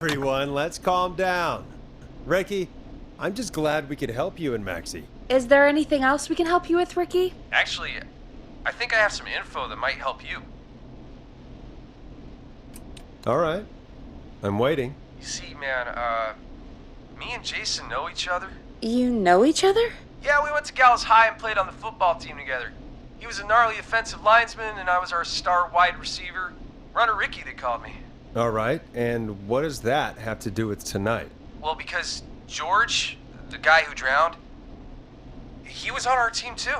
Everyone, let's calm down. Ricky, I'm just glad we could help you and Maxie. Is there anything else we can help you with, Ricky? Actually, I think I have some info that might help you. All right. I'm waiting. You see, man, me and Jason know each other. You know each other? Yeah, we went to Gallows High and played on the football team together. He was a gnarly offensive linesman, and I was our star wide receiver. Runner Ricky, they called me. All right, and what does that have to do with tonight? Well, because George, the guy who drowned, he was on our team too.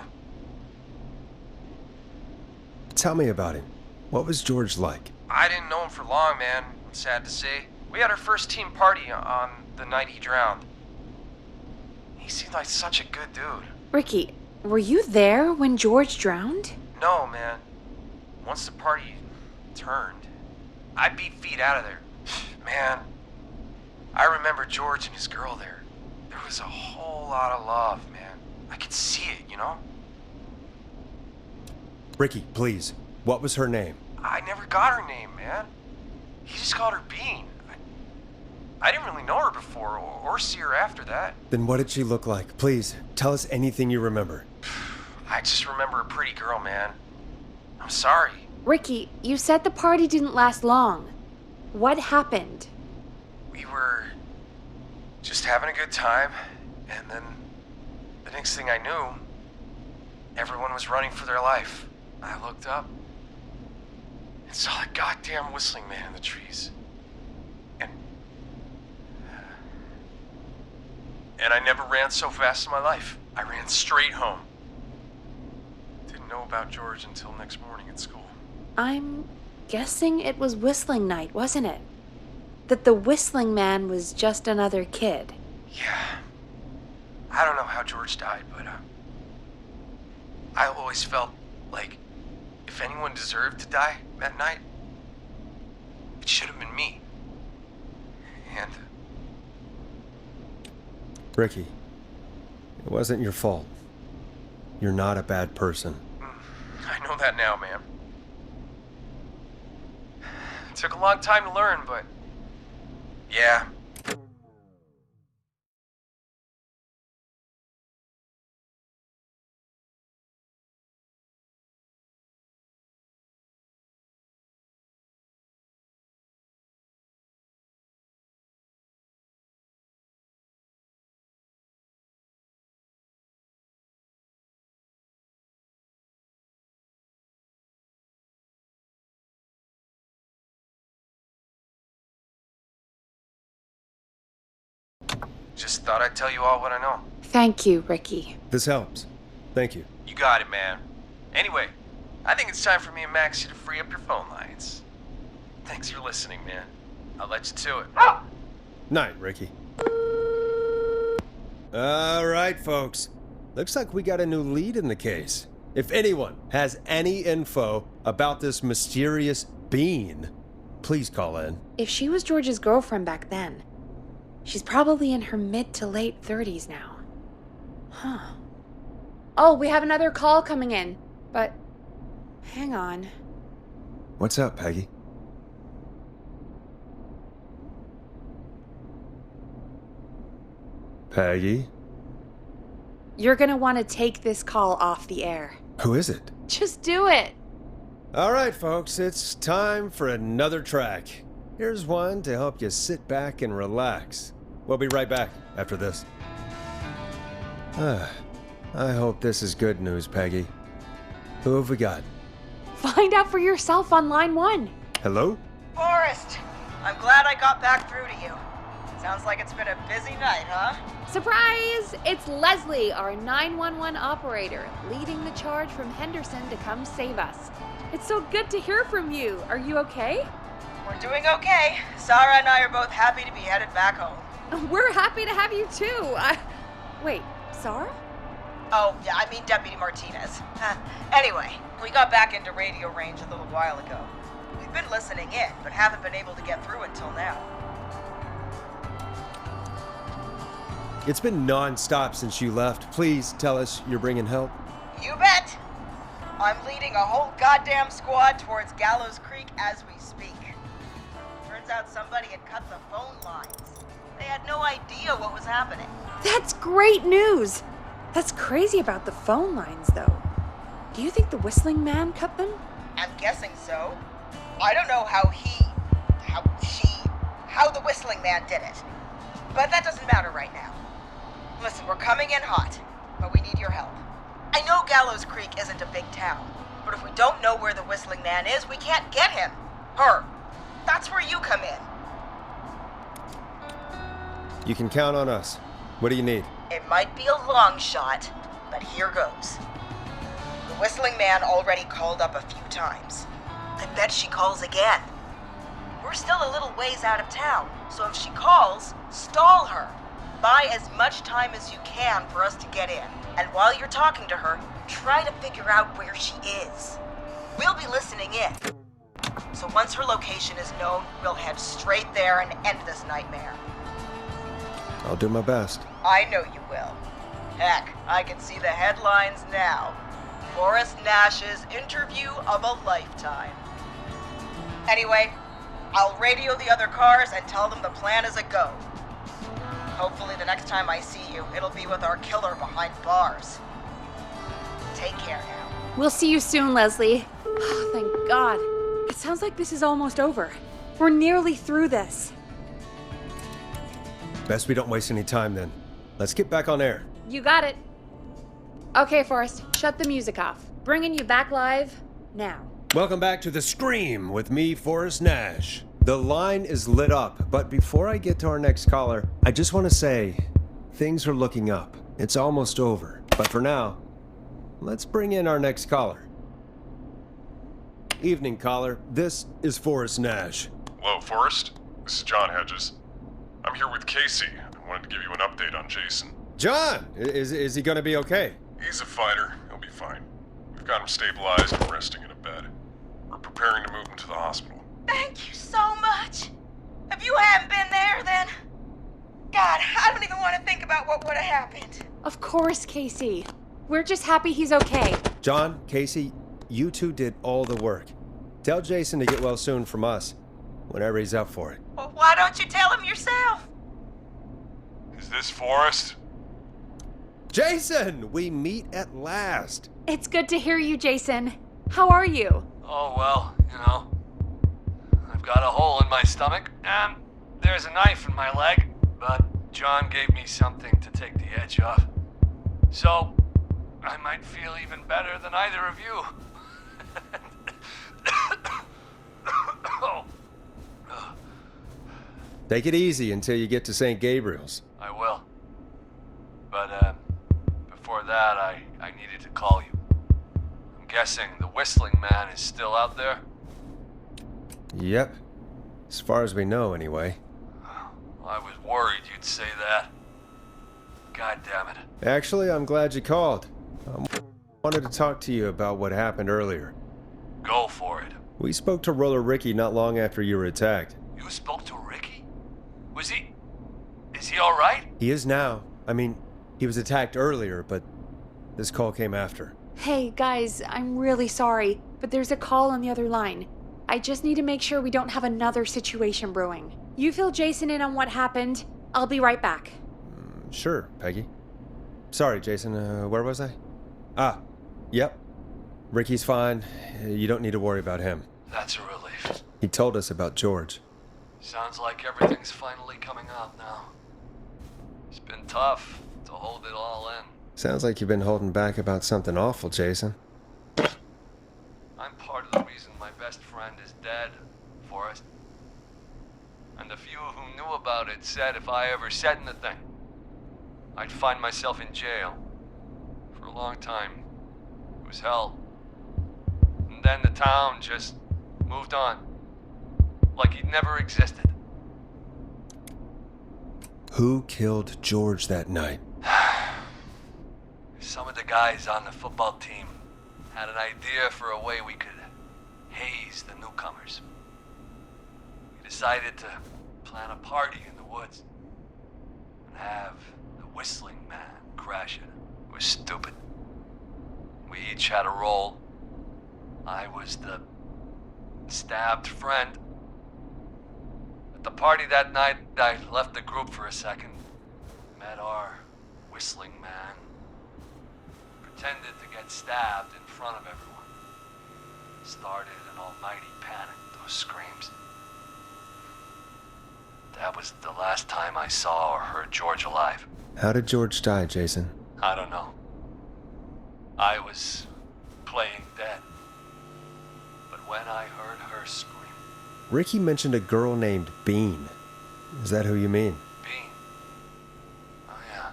Tell me about him. What was George like? I didn't know him for long, man. I'm sad to say. We had our first team party on the night he drowned. He seemed like such a good dude. Ricky, were you there when George drowned? No, man. Once the party turned, I beat feet out of there. Man, I remember George and his girl there. There was a whole lot of love, man. I could see it, you know? Ricky, please. What was her name? I never got her name, man. He just called her Bean. I didn't really know her before or see her after that. Then what did she look like? Please, tell us anything you remember. I just remember a pretty girl, man. I'm sorry. Ricky, you said the party didn't last long. What happened? We were just having a good time, and then the next thing I knew, everyone was running for their life. I looked up and saw that goddamn whistling man in the trees. And I never ran so fast in my life. I ran straight home. Didn't know about George until next morning at school. I'm guessing it was whistling night, wasn't it? That the whistling man was just another kid. Yeah. I don't know how George died, but I always felt like if anyone deserved to die that night, it should have been me. And Ricky, it wasn't your fault. You're not a bad person. I know that now, man. It took a long time to learn, but yeah. Just thought I'd tell you all what I know. Thank you, Ricky. This helps. Thank you. You got it, man. Anyway, I think it's time for me and Maxie to free up your phone lines. Thanks for listening, man. I'll let you to it. Night, Ricky. All right, folks. Looks like we got a new lead in the case. If anyone has any info about this mysterious bean, please call in. If she was George's girlfriend back then, she's probably in her mid to late 30s now. Huh. Oh, we have another call coming in, but hang on. What's up, Peggy? Peggy? You're gonna want to take this call off the air. Who is it? Just do it. All right, folks, it's time for another track. Here's one to help you sit back and relax. We'll be right back after this. I hope this is good news, Peggy. Who have we got? Find out for yourself on line 1. Hello? Forrest, I'm glad I got back through to you. Sounds like it's been a busy night, huh? Surprise! It's Leslie, our 911 operator, leading the charge from Henderson to come save us. It's so good to hear from you. Are you okay? We're doing okay. Sarah and I are both happy to be headed back home. We're happy to have you too. Wait, Sarah? Oh, yeah, I mean Deputy Martinez. Anyway, we got back into radio range a little while ago. We've been listening in, but haven't been able to get through until now. It's been non-stop since you left. Please tell us you're bringing help. You bet! I'm leading a whole goddamn squad towards Gallows Creek as we speak. Turns turns out somebody had cut the phone lines. They had no idea what was happening. That's great news! That's crazy about the phone lines, though. Do you think the Whistling Man cut them? I'm guessing so. I don't know how the Whistling Man did it. But that doesn't matter right now. Listen, we're coming in hot, but we need your help. I know Gallows Creek isn't a big town, but if we don't know where the Whistling Man is, we can't get him. Her. That's where you come in. You can count on us. What do you need? It might be a long shot, but here goes. The Whistling Man already called up a few times. I bet she calls again. We're still a little ways out of town, so if she calls, stall her. Buy as much time as you can for us to get in. And while you're talking to her, try to figure out where she is. We'll be listening in. So once her location is known, we'll head straight there and end this nightmare. I'll do my best. I know you will. Heck, I can see the headlines now. Forrest Nash's interview of a lifetime. Anyway, I'll radio the other cars and tell them the plan is a go. Hopefully the next time I see you, it'll be with our killer behind bars. Take care now. We'll see you soon, Leslie. Oh, thank God. It sounds like this is almost over. We're nearly through this. Best we don't waste any time then. Let's get back on air. You got it. Okay, Forrest, shut the music off. Bringing you back live now. Welcome back to The Scream with me, Forrest Nash. The line is lit up, but before I get to our next caller, I just want to say things are looking up. It's almost over. But for now, let's bring in our next caller. Evening, caller. This is Forrest Nash. Hello, Forrest. This is John Hedges. I'm here with Casey. I wanted to give you an update on Jason. John! Is he gonna be okay? He's a fighter. He'll be fine. We've got him stabilized and resting in a bed. We're preparing to move him to the hospital. Thank you so much. If you hadn't been there, then... God, I don't even want to think about what would have happened. Of course, Casey. We're just happy he's okay. John, Casey, you two did all the work. Tell Jason to get well soon from us, whenever he's up for it. Well, why don't you tell him yourself? Is this Forrest? Jason! We meet at last. It's good to hear you, Jason. How are you? Oh, well, I've got a hole in my stomach, and there's a knife in my leg, but John gave me something to take the edge off. So, I might feel even better than either of you. Oh. Take it easy until you get to St. Gabriel's. I will. But, before that, I needed to call you. I'm guessing the Whistling Man is still out there? Yep. As far as we know, anyway. I was worried you'd say that. God damn it. Actually, I'm glad you called. I wanted to talk to you about what happened earlier. Go for it. We spoke to Roller Ricky not long after you were attacked. You spoke to Ricky? Is he alright? He is now. I mean, he was attacked earlier, but this call came after. Hey, guys, I'm really sorry, but there's a call on the other line. I just need to make sure we don't have another situation brewing. You fill Jason in on what happened. I'll be right back. Sure, Peggy. Sorry, Jason, where was I? Yep. Ricky's fine. You don't need to worry about him. That's a relief. He told us about George. Sounds like everything's finally coming out now. It's been tough to hold it all in. Sounds like you've been holding back about something awful, Jason. I'm part of the reason my best friend is dead, Forrest. And the few who knew about it said if I ever said anything, I'd find myself in jail. For a long time, it was hell. And then the town just moved on. Like he'd never existed. Who killed George that night? Some of the guys on the football team had an idea for a way we could haze the newcomers. We decided to plan a party in the woods and have the Whistling Man crash it. It was stupid. We each had a role. I was the stabbed friend. At the party that night, I left the group for a second. Met our whistling man. Pretended to get stabbed in front of everyone. Started an almighty panic, those screams. That was the last time I saw or heard George alive. How did George die, Jason? I don't know. I was playing dead. But when I heard her scream... Ricky mentioned a girl named Bean. Is that who you mean? Bean? Oh yeah.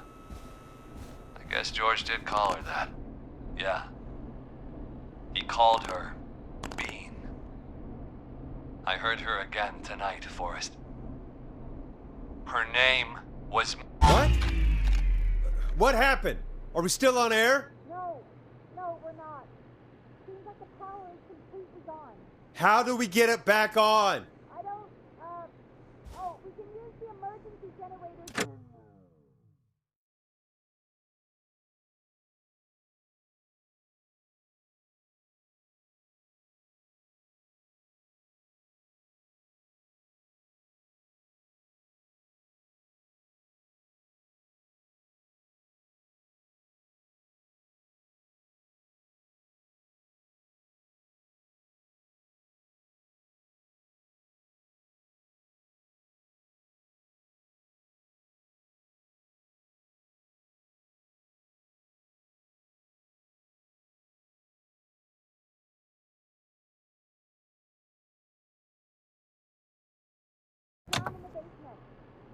I guess George did call her that. Yeah. He called her Bean. I heard her again tonight, Forrest. Her name was... What? What happened? Are we still on air? No, we're not. Seems like the power is completely gone. How do we get it back on? I don't, we can use the emergency generator. Down in the basement.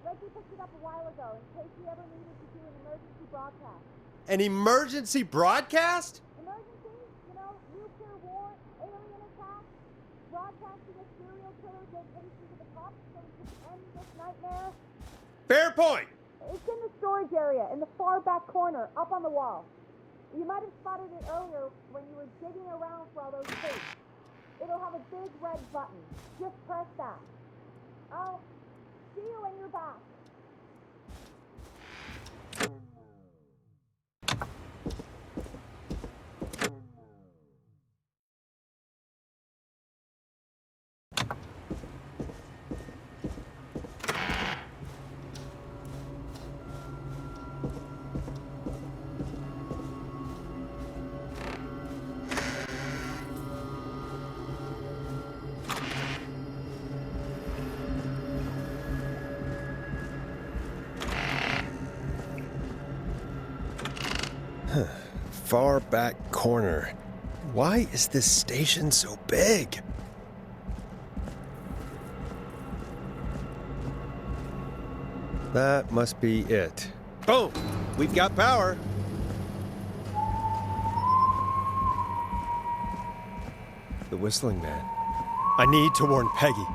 Reggie picked it up a while ago in case we ever needed to do an emergency broadcast. An emergency broadcast? Emergency? You know, nuclear war, alien attack, broadcasting a serial killer's location to the cops so we can end this nightmare. Fair point! It's in the storage area, in the far back corner, up on the wall. You might have spotted it earlier when you were digging around for all those tapes. It'll have a big red button. Just press that. I'll see you when you're back. Far back corner. Why is this station so big? That must be it. Boom! We've got power. The whistling man. I need to warn Peggy.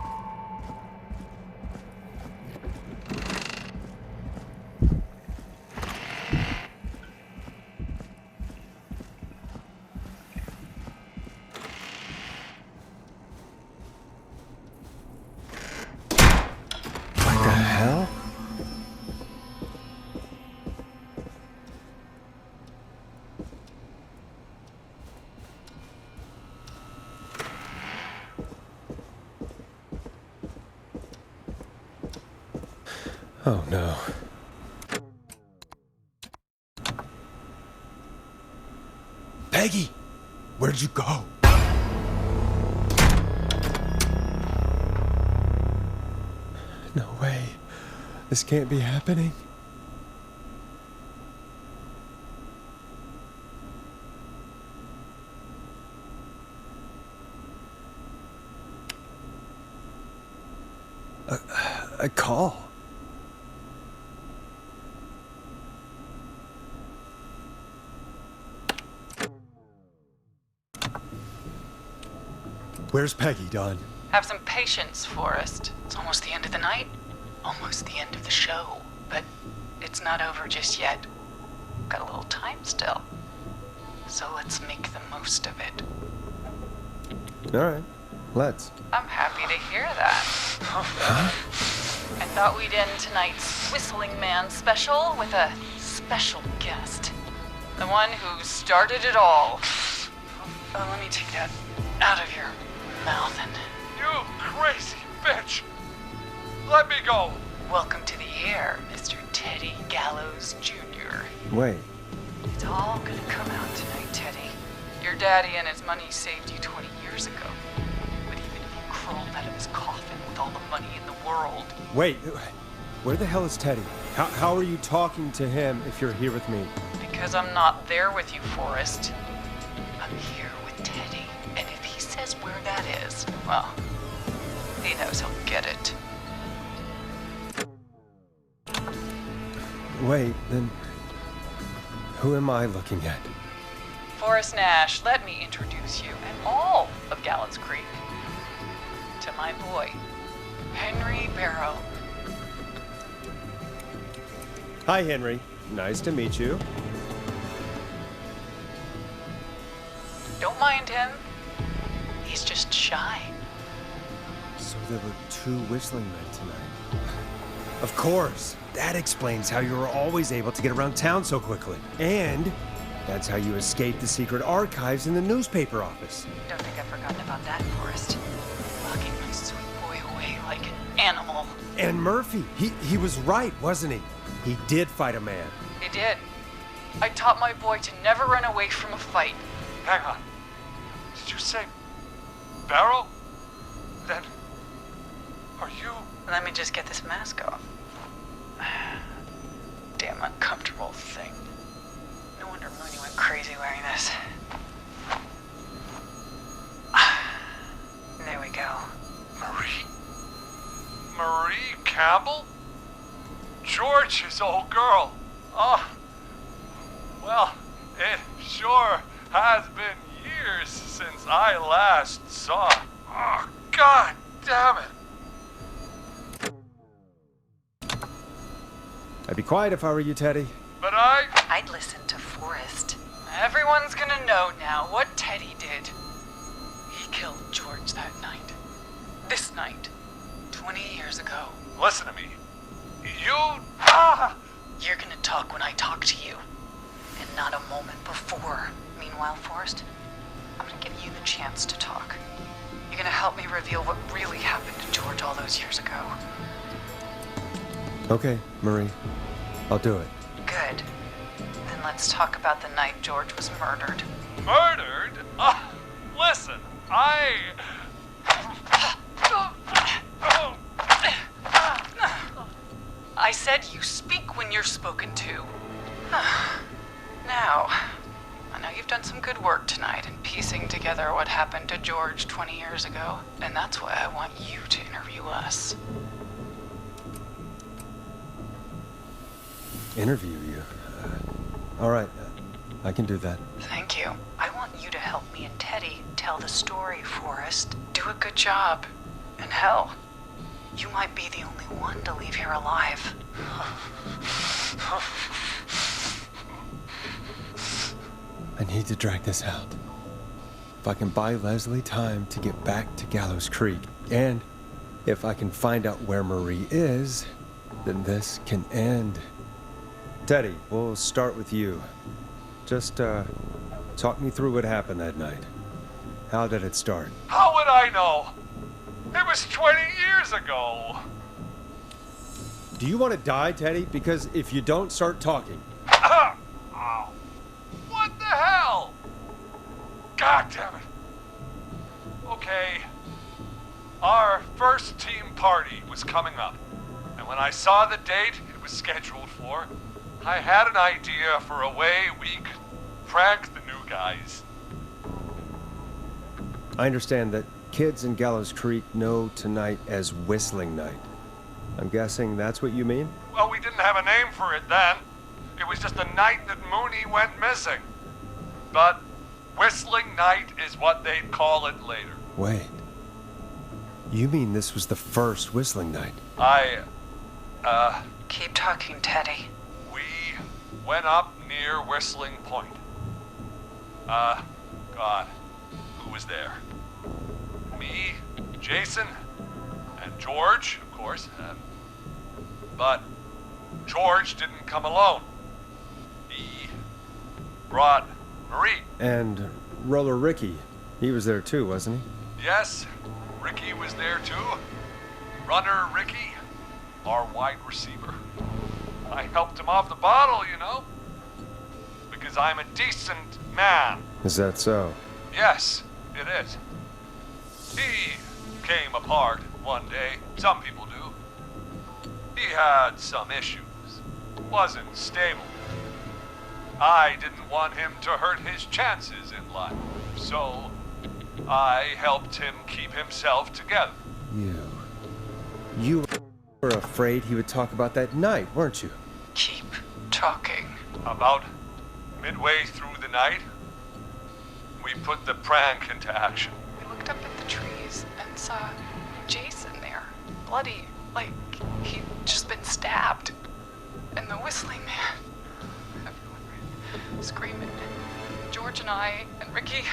What the hell? Oh no. Peggy! Where'd you go? No way. This can't be happening. A call. Where's Peggy, Don? Have some patience, Forrest. It's almost the end of the night. Almost the end of the show. But it's not over just yet. Got a little time still. So let's make the most of it. All right, let's. I'm happy to hear that. Huh? I thought we'd end tonight's Whistling Man special with a special guest. The one who started it all. Let me take that out of your mouth and... You crazy bitch! Let me go! Welcome to the air, Mr. Teddy Gallows Jr. Wait, It's all gonna come out tonight, Teddy. Your daddy and his money saved you 20 years ago. But even if you crawled out of his coffin with all the money in the world, wait. Where the hell is Teddy? How are you talking to him if you're here with me? because I'm not there with you, Forrest, I'm here with Teddy. And if he says where that is, well, he knows he'll get it. Wait, then who am I looking at? Forrest Nash, let me introduce you and all of Gallows Creek to my boy, Henry Barrow. Hi, Henry. Nice to meet you. Don't mind him. He's just shy. So there were 2 whistling men tonight. Of course. That explains how you were always able to get around town so quickly. And that's how you escaped the secret archives in the newspaper office. Don't think I've forgotten about that, Forrest. Locking my sweet boy away like an animal. And Murphy, he was right, wasn't he? He did fight a man. He did. I taught my boy to never run away from a fight. Hang on. Did you say Barrow? Then, are you... Let me just get this mask off. Damn uncomfortable thing. No wonder Mooney went crazy wearing this. There we go. Marie Campbell? George's old girl. Oh, well, it sure has been years since I last saw. Oh, God damn it. I'd be quiet if I were you, Teddy. But I'd listen to Forrest. Everyone's gonna know now what Teddy did. He killed George that night. This night. 20 years ago. listen to me. You're gonna talk when I talk to you, and not a moment before. Meanwhile, Forrest, I'm gonna give you the chance to talk. You're gonna help me reveal what really happened to George all those years ago. Okay, Marie. I'll do it. Good. Then let's talk about the night George was murdered. Murdered? Listen, I said you speak when you're spoken to. Now, I know you've done some good work tonight in piecing together what happened to George 20 years ago, and that's why I want you to interview us. Interview you? All right. I can do that. Thank you. I want you to help me and Teddy tell the story, Forrest. Do a good job. And hell, you might be the only one to leave here alive. I need to drag this out. If I can buy Leslie time to get back to Gallows Creek, and if I can find out where Marie is, then this can end. Teddy, we'll start with you. Just, talk me through what happened that night. How did it start? how would I know? It was 20 years ago. Do you want to die, Teddy? Because if you don't start talking... Ow. What the hell? God damn it. Okay. Our first team party was coming up. And when I saw the date it was scheduled for, I had an idea for a way we could prank the new guys. I understand that kids in Gallows Creek know tonight as Whistling Night. I'm guessing that's what you mean? Well, we didn't have a name for it then. It was just the night that Mooney went missing. But Whistling Night is what they'd call it later. Wait. You mean this was the first Whistling Night? Keep talking, Teddy. We went up near Whistling Point. God, who was there? Me, Jason, and George, of course. But George didn't come alone. He brought Marie. And Roller Ricky, he was there too, wasn't he? Yes, Ricky was there too. Runner Ricky. our wide receiver. I helped him off the bottle, you know? Because I'm a decent man. Is that so? Yes, it is. He came apart one day. Some people do. He had some issues. Wasn't stable. I didn't want him to hurt his chances in life. So, I helped him keep himself together. You were afraid he would talk about that night, weren't you? Keep talking. About midway through the night, we put the prank into action. We looked up at the trees and saw Jason there, bloody, like he'd just been stabbed. And the whistling man, everyone ran, screaming. George and I and Ricky,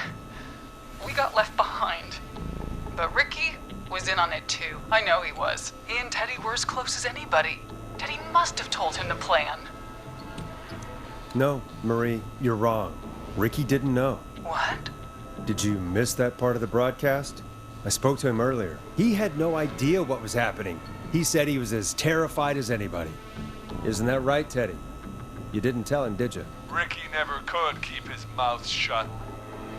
we got left behind. But Ricky was in on it too. I know he was. He and Teddy were as close as anybody. Teddy must have told him the plan. No, Marie, you're wrong. Ricky didn't know. What? Did you miss that part of the broadcast? I spoke to him earlier. He had no idea what was happening. He said he was as terrified as anybody. Isn't that right, Teddy? You didn't tell him, did you? Ricky never could keep his mouth shut.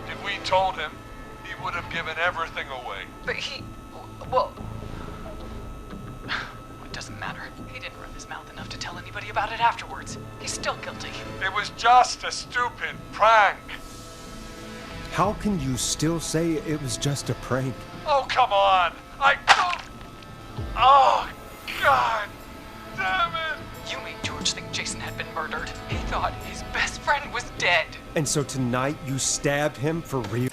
If we told him, he would have given everything away. But well, it doesn't matter. He didn't run his mouth enough to tell anybody about it afterwards. He's still guilty. It was just a stupid prank. How can you still say it was just a prank? Oh, come on. Oh, God damn it. You made George think Jason had been murdered. He thought his best friend was dead. And so tonight you stabbed him for real?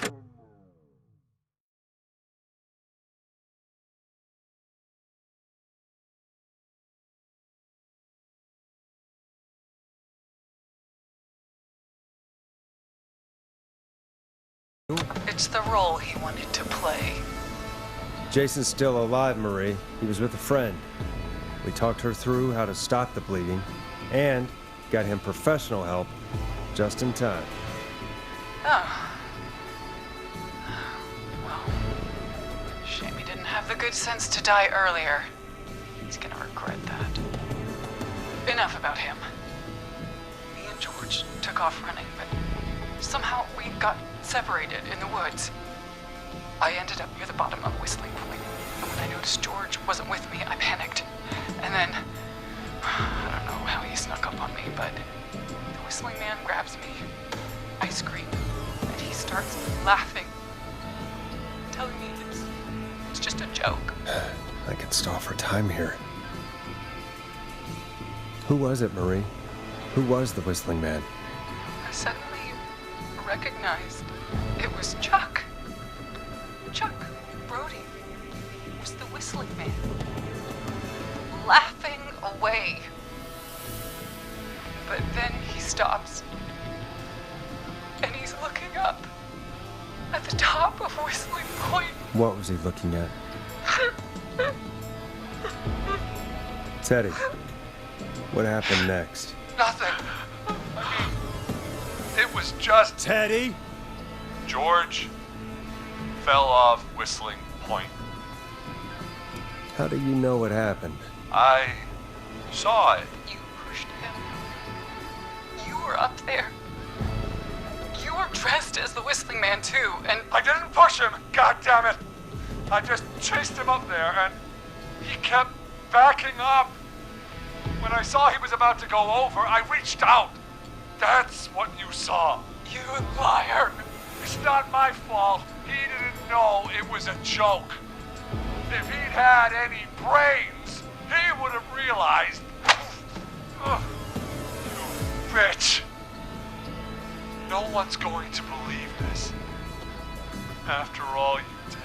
It's the role he wanted to play. Jason's still alive, Marie. He was with a friend. We talked her through how to stop the bleeding and got him professional help just in time. Oh. Well, shame he didn't have the good sense to die earlier. He's gonna regret that. Enough about him. Me and George took off running, but somehow we got separated in the woods. I ended up near the bottom of Whistling Point, and when I noticed George wasn't with me, I panicked. And then, I don't know how he snuck up on me, but the whistling man grabs me. I scream, and he starts laughing, telling me it's just a joke. I could stall for time here. Who was it, Marie? Who was the whistling man? I suddenly recognized it was Chuck. Chuck Brody was the whistling man, laughing away. But then he stops, and he's looking up at the top of Whistling Point. What was he looking at? Teddy, what happened next? Nothing. I mean, it was just Teddy? George fell off Whistling Point. How do you know what happened? I saw it. You pushed him. You were up there. You were dressed as the whistling man too, and I didn't push him, God damn it! I just chased him up there, and he kept backing up. When I saw he was about to go over, I reached out. That's what you saw. you liar. It's not my fault. He didn't know it was a joke. If he'd had any brains, he would have realized. Ugh, you bitch. No one's going to believe this. After all you did.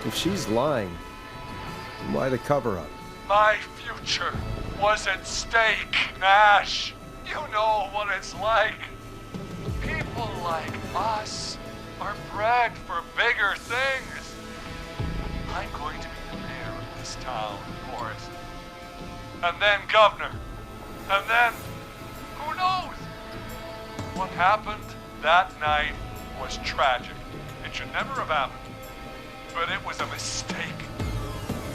If she's lying, why the cover-up? My future was at stake, Nash. You know what it's like. People like us are bred for bigger things. I'm going to be the mayor of this town, Forrest. And then governor. And then, who knows? What happened that night was tragic. It should never have happened. But it was a mistake.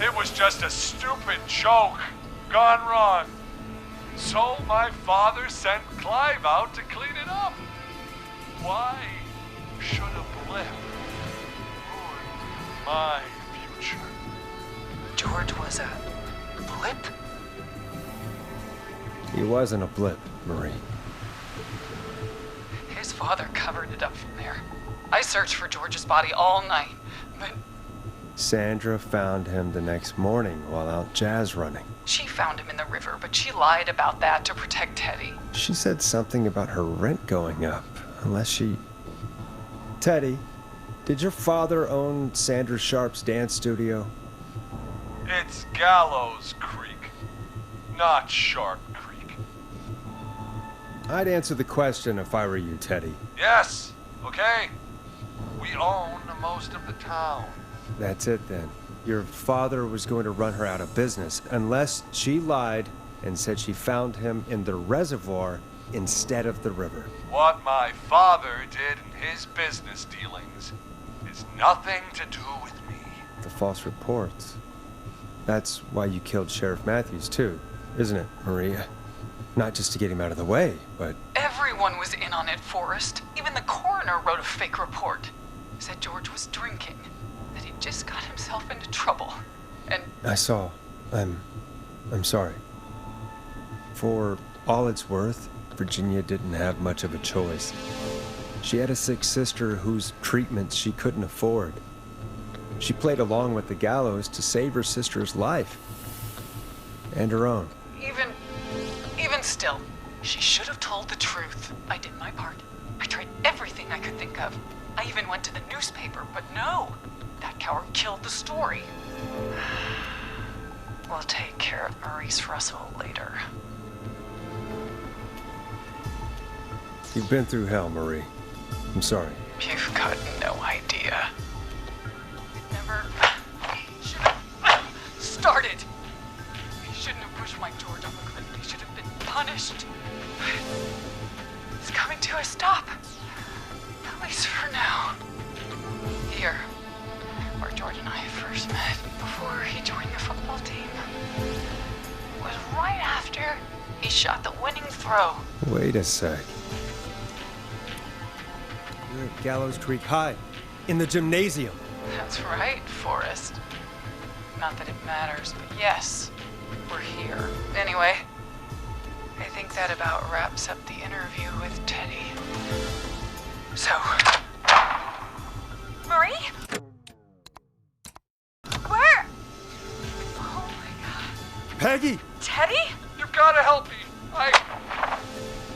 It was just a stupid joke gone wrong. So my father sent Clive out to clean it up. Why should a blip ruin my future? George was a blip? He wasn't a blip, Marie. His father covered it up from there. I searched for George's body all night, but Sandra found him the next morning while out jazz running. she found him in the river, but she lied about that to protect Teddy. She said something about her rent going up, unless she... Teddy, did your father own Sandra Sharp's dance studio? It's Gallows Creek, not Sharp Creek. I'd answer the question if I were you, Teddy. Yes, okay. We own most of the town. That's it then. Your father was going to run her out of business unless she lied and said she found him in the reservoir instead of the river. What my father did in his business dealings is nothing to do with me. The false reports. That's why you killed Sheriff Matthews too, isn't it, Maria? Not just to get him out of the way, but... Everyone was in on it, Forrest. Even the coroner wrote a fake report. Said George was drinking, that he just got himself into trouble. And I saw. I'm sorry. For all it's worth, Virginia didn't have much of a choice. She had a sick sister whose treatment she couldn't afford. She played along with the gallows to save her sister's life. And her own. even still, she should have told the truth. I did my part. I tried everything I could think of. I even went to the newspaper, but no. That coward killed the story. We'll take care of Maurice Russell later. You've been through hell, Marie. I'm sorry. You've got no idea. It never should have started. He shouldn't have pushed my George off a cliff. He should have been punished. It's coming to a stop. At least for now. Here, where George and I first met, before he joined the football team, was right after he shot the winning throw. Wait a sec. You're at Gallows Creek High, in the gymnasium. That's right, Forrest. Not that it matters, but yes, we're here. Anyway, I think that about wraps up the interview with Teddy. So, Marie? Where? Oh my god. Peggy! Teddy? You've gotta help me.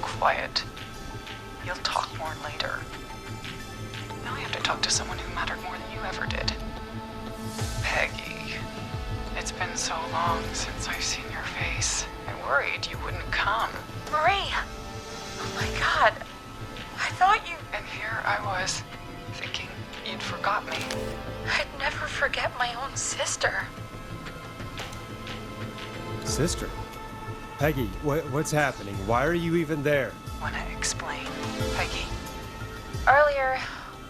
quiet. You'll talk more later. Now I have to talk to someone who mattered more than you ever did. Peggy. It's been so long since I've seen your face. I worried you wouldn't come. Marie! Oh my god. I thought you... And here I was, thinking you'd forgot me. I'd never forget my own sister. Sister? Peggy, what's happening? Why are you even there? Wanna explain, Peggy? Earlier,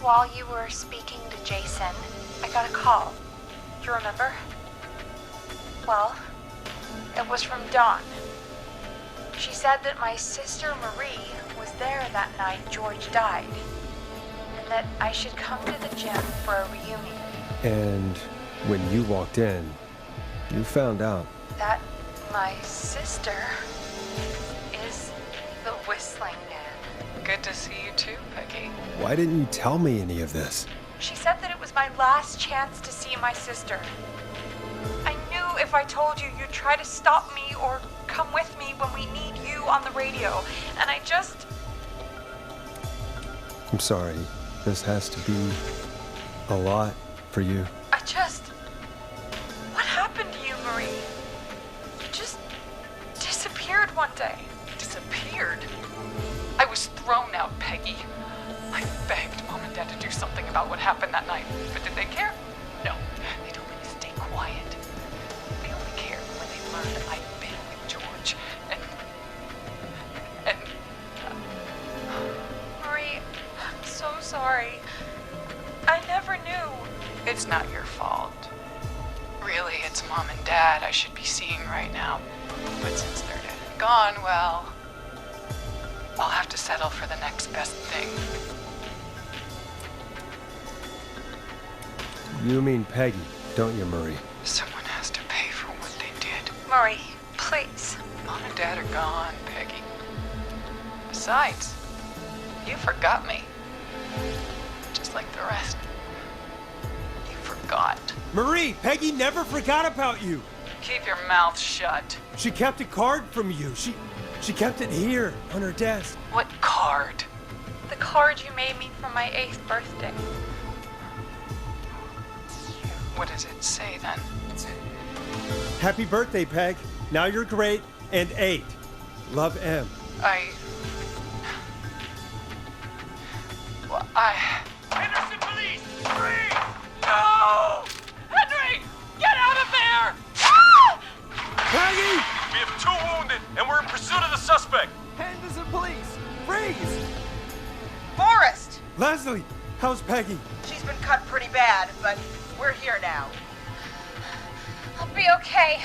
while you were speaking to Jason, I got a call. Do you remember? Well, it was from Dawn. She said that my sister Marie was there that night George died, and that I should come to the gym for a reunion. And when you walked in, you found out. That my sister is the Whistling Man. Good to see you too, Peggy. Why didn't you tell me any of this? She said that it was my last chance to see my sister. I knew if I told you, you'd try to stop me or come with me when we need you on the radio. And I just... I'm sorry. This has to be a lot for you. What happened to you, Marie? You just disappeared one day. Disappeared? I was thrown out, Peggy. I begged Mom and Dad to do something about what happened that night, but did they care? No, they told me to stay quiet. They only cared when they learned I'd been with George, and... Marie, I'm so sorry. I never knew. It's not your fault. Really, it's Mom and Dad I should be seeing right now. But since they're dead and gone, well, I'll have to settle for the next best thing. You mean Peggy, don't you, Marie? Someone has to pay for what they did. Marie, please. Mom and Dad are gone, Peggy. Besides, you forgot me. Just like the rest. You forgot. Marie, Peggy never forgot about you. Keep your mouth shut. She kept a card from you. She kept it here on her desk. What card? The card you made me for my 8th birthday. What does it say then? Happy birthday, Peg. Now you're great and 8. Love, M. Henderson police! Free! No! Henry! Get out of there! Ah! Peggy! We have 2 wounded, and we're in pursuit of the suspect. Henderson police! Freeze! Forrest! Leslie, how's Peggy? She's been cut pretty bad, but we're here now. I'll be okay.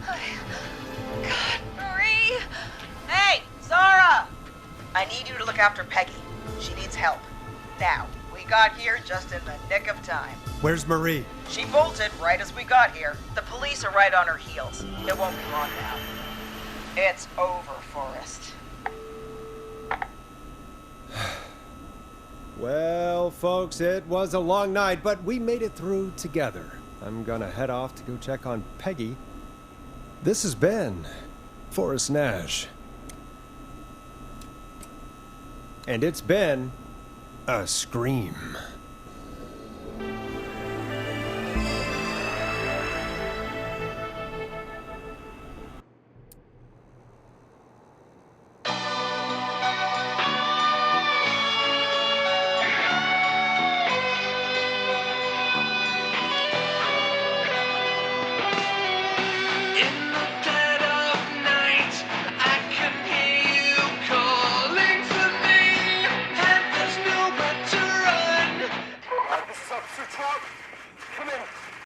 God, Marie. Hey, Zara! I need you to look after Peggy. She needs help. Now, we got here just in the nick of time. Where's Marie? She bolted right as we got here. The police are right on her heels. It won't be long now. It's over, Forrest. Well, folks, it was a long night, but we made it through together. I'm gonna head off to go check on Peggy. This has been Forrest Nash. And it's been a scream.